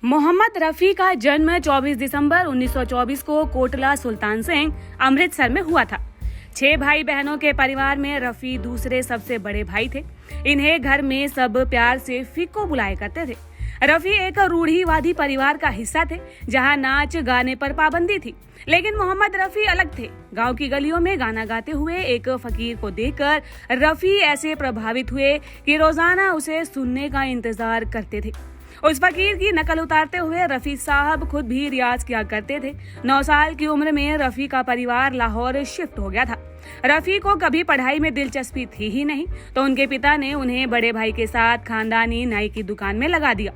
मोहम्मद रफी का जन्म 24 दिसंबर 1924 को कोटला सुल्तान सिंह अमृतसर में हुआ था। 6 भाई बहनों के परिवार में रफी दूसरे सबसे बड़े भाई थे। इन्हें घर में सब प्यार से फिक्को बुलाया करते थे। रफी एक रूढ़िवादी परिवार का हिस्सा थे, जहां नाच गाने पर पाबंदी थी। लेकिन मोहम्मद रफी अलग थे। गांव की गलियों में गाना गाते हुए एक फकीर को देखकर रफी ऐसे प्रभावित हुए कि रोजाना उसे सुनने का इंतजार करते थे। उस फकीर की नकल उतारते हुए रफी साहब खुद भी रियाज किया करते थे। 9 साल की उम्र में रफी का परिवार लाहौर शिफ्ट हो गया था। रफी को कभी पढ़ाई में दिलचस्पी थी ही नहीं, तो उनके पिता ने उन्हें बड़े भाई के साथ खानदानी नाई की दुकान में लगा दिया।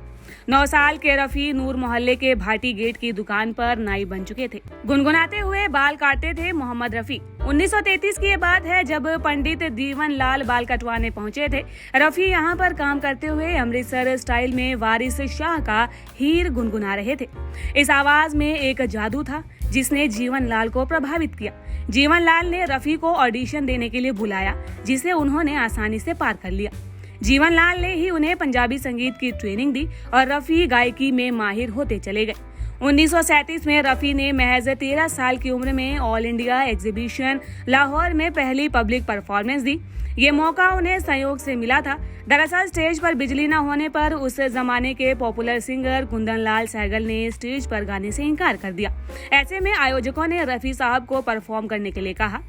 9 साल के रफी नूर मोहल्ले के भाटी गेट की दुकान पर नाई बन चुके थे। गुनगुनाते हुए बाल काटते थे मोहम्मद रफी। 1933 की ये बात है, जब पंडित दीवन लाल बाल कटवाने पहुंचे थे। रफी यहाँ पर काम करते हुए अमृतसर स्टाइल में वारिस शाह का हीर गुनगुना रहे थे। इस आवाज में एक जादू था जिसने जीवन लाल को प्रभावित किया। जीवन लाल ने रफी को ऑडिशन देने के लिए बुलाया, जिसे उन्होंने आसानी से पार कर लिया। जीवन लाल ने ही उन्हें पंजाबी संगीत की ट्रेनिंग दी और रफी गायकी में माहिर होते चले गए। 1937 में रफी ने महज 13 साल की उम्र में ऑल इंडिया एग्जीबिशन लाहौर में पहली पब्लिक परफॉर्मेंस दी। ये मौका उन्हें संयोग से मिला था। दरअसल स्टेज पर बिजली न होने पर उस जमाने के पॉपुलर सिंगर कुंदन लाल सहगल ने स्टेज पर गाने से इनकार कर दिया। ऐसे में आयोजकों ने रफी साहब को परफॉर्म करने के लिए कहा।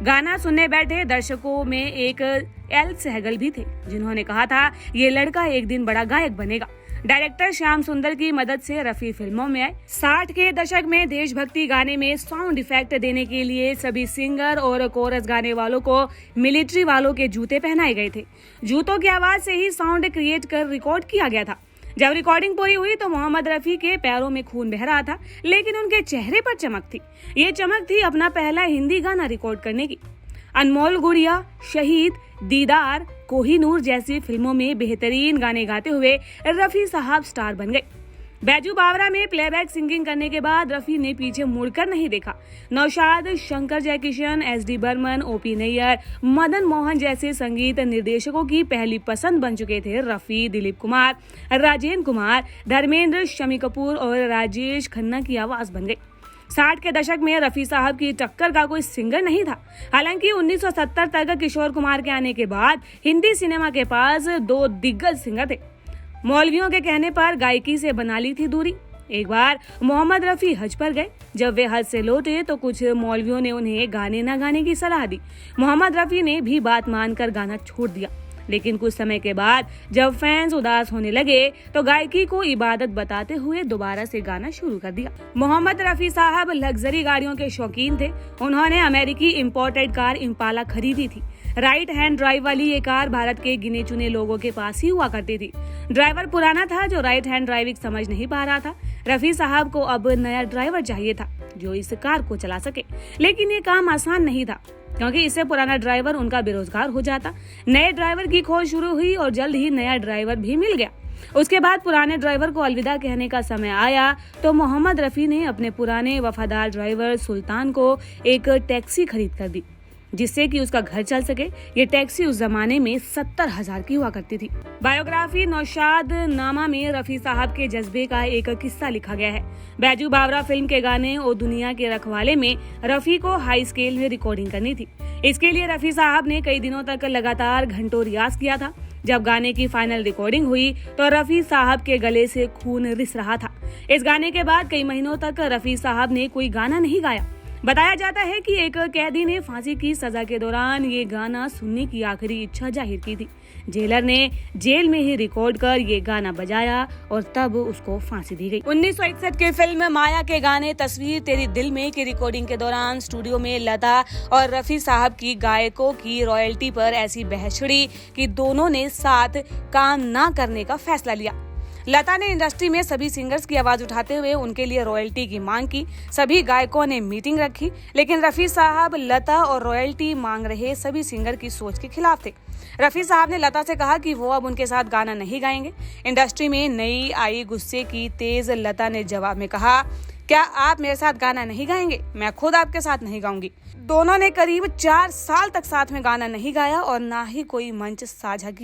गाना सुनने बैठे दर्शकों में एक एल सहगल भी थे, जिन्होंने कहा था ये लड़का एक दिन बड़ा गायक बनेगा। डायरेक्टर श्याम सुंदर की मदद से रफी फिल्मों में आए। 60 के दशक में देशभक्ति गाने में साउंड इफेक्ट देने के लिए सभी सिंगर और कोरस गाने वालों को मिलिट्री वालों के जूते पहनाए गए थे। जूतों की आवाज से ही साउंड क्रिएट कर रिकॉर्ड किया गया था। जब रिकॉर्डिंग पूरी हुई तो मोहम्मद रफी के पैरों में खून बह रहा था, लेकिन उनके चेहरे पर चमक थी। ये चमक थी अपना पहला हिंदी गाना रिकॉर्ड करने की। अनमोल गुड़िया, शहीद, दीदार, कोहिनूर जैसी फिल्मों में बेहतरीन गाने गाते हुए रफी साहब स्टार बन गए। बैजू बावरा में प्लेबैक सिंगिंग करने के बाद रफी ने पीछे मुड़कर नहीं देखा। नौशाद, शंकर जयकिशन, SD बर्मन, OP नैयर, मदन मोहन जैसे संगीत निर्देशकों की पहली पसंद बन चुके थे रफी। दिलीप कुमार, राजेंद्र कुमार, धर्मेंद्र, शमी कपूर और राजेश खन्ना की आवाज बन गई। 60 के दशक में रफी साहब की टक्कर का कोई सिंगर नहीं था। हालांकि 1970 तक किशोर कुमार के आने के बाद हिंदी सिनेमा के पास 2 दिग्गज सिंगर थे। मौलवियों के कहने पर गायकी से बना ली थी दूरी। एक बार मोहम्मद रफी हज पर गए। जब वे हज से लौटे तो कुछ मौलवियों ने उन्हें गाने न गाने की सलाह दी। मोहम्मद रफी ने भी बात मानकर गाना छोड़ दिया। लेकिन कुछ समय के बाद जब फैंस उदास होने लगे तो गायकी को इबादत बताते हुए दोबारा से गाना शुरू कर दिया। मोहम्मद रफी साहब लग्जरी गाड़ियों के शौकीन थे। उन्होंने अमेरिकी इंपोर्टेड कार इम्पाला खरीदी थी। राइट हैंड ड्राइव वाली ये कार भारत के गिने चुने लोगों के पास ही हुआ करती थी। ड्राइवर पुराना था जो राइट हैंड ड्राइविंग समझ नहीं पा रहा था। रफी साहब को अब नया ड्राइवर चाहिए था जो इस कार को चला सके। लेकिन ये काम आसान नहीं था, क्योंकि इससे पुराना ड्राइवर उनका बेरोजगार हो जाता। नए ड्राइवर की खोज शुरू हुई और जल्द ही नया ड्राइवर भी मिल गया। उसके बाद पुराने ड्राइवर को अलविदा कहने का समय आया तो मोहम्मद रफी ने अपने पुराने वफादार ड्राइवर सुल्तान को एक टैक्सी खरीद कर दी, जिससे कि उसका घर चल सके। ये टैक्सी उस जमाने में 70,000 की हुआ करती थी। बायोग्राफी नौशाद नामा में रफी साहब के जज्बे का एक किस्सा लिखा गया है। बैजू बावरा फिल्म के गाने और दुनिया के रखवाले में रफी को हाई स्केल में रिकॉर्डिंग करनी थी। इसके लिए रफी साहब ने कई दिनों तक लगातार घंटों रियाज किया था। जब गाने की फाइनल रिकॉर्डिंग हुई तो रफी साहब के गले से खून रिस रहा था। इस गाने के बाद कई महीनों तक रफी साहब ने कोई गाना नहीं गाया। बताया जाता है कि एक कैदी ने फांसी की सजा के दौरान ये गाना सुनने की आखिरी इच्छा जाहिर की थी। जेलर ने जेल में ही रिकॉर्ड कर ये गाना बजाया और तब उसको फांसी दी गई। 1961 की फिल्म माया के गाने तस्वीर तेरी दिल में की रिकॉर्डिंग के दौरान स्टूडियो में लता और रफी साहब की गायकों की रॉयल्टी पर ऐसी बहस छिड़ी कि दोनों ने साथ काम न करने का फैसला लिया। लता ने इंडस्ट्री में सभी सिंगर्स की आवाज उठाते हुए उनके लिए रॉयल्टी की मांग की। सभी गायकों ने मीटिंग रखी, लेकिन रफी साहब लता और रॉयल्टी मांग रहे सभी सिंगर की सोच के खिलाफ थे। रफी साहब ने लता से कहा कि वो अब उनके साथ गाना नहीं गाएंगे। इंडस्ट्री में नई आई गुस्से की तेज लता ने जवाब में कहा, क्या आप मेरे साथ गाना नहीं गाएंगे? मैं खुद आपके साथ नहीं गाऊंगी। दोनों ने करीब 4 साल तक साथ में गाना नहीं गाया और ना ही कोई मंच साझा किया।